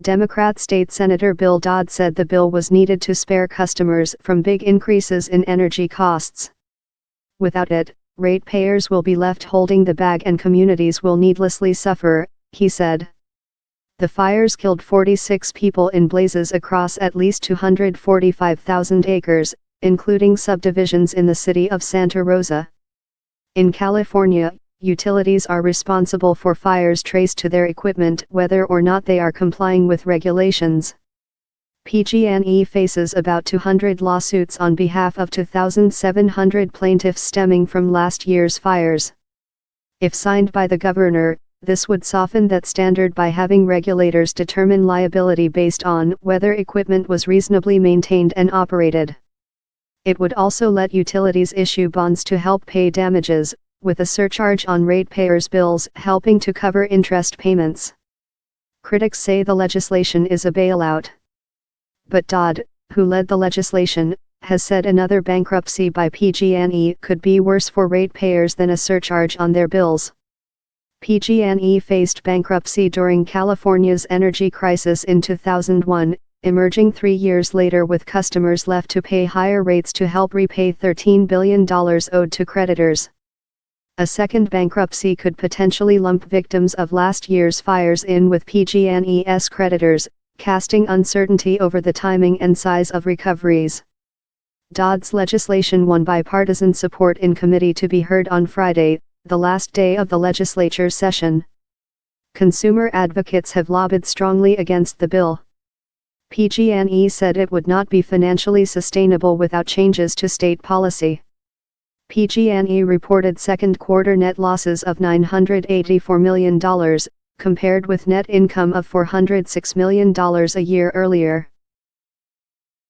Democrat State Senator Bill Dodd said the bill was needed to spare customers from big increases in energy costs. Without it, ratepayers will be left holding the bag and communities will needlessly suffer, he said. The fires killed 46 people in blazes across at least 245,000 acres, including subdivisions in the city of Santa Rosa. In California, utilities are responsible for fires traced to their equipment whether or not they are complying with regulations. PG&E faces about 200 lawsuits on behalf of 2,700 plaintiffs stemming from last year's fires. If signed by the governor, this would soften that standard by having regulators determine liability based on whether equipment was reasonably maintained and operated. It would also let utilities issue bonds to help pay damages, with a surcharge on ratepayers' bills helping to cover interest payments. Critics say the legislation is a bailout. But Dodd, who led the legislation, has said another bankruptcy by PG&E could be worse for ratepayers than a surcharge on their bills. PG&E faced bankruptcy during California's energy crisis in 2001, emerging 3 years later with customers left to pay higher rates to help repay $13 billion owed to creditors. A second bankruptcy could potentially lump victims of last year's fires in with PG&E's creditors, casting uncertainty over the timing and size of recoveries. Dodd's legislation won bipartisan support in committee to be heard on Friday, the last day of the legislature session. Consumer advocates have lobbied strongly against the bill. PG&E said it would not be financially sustainable without changes to state policy. PG&E reported second quarter net losses of $984 million, compared with net income of $406 million a year earlier.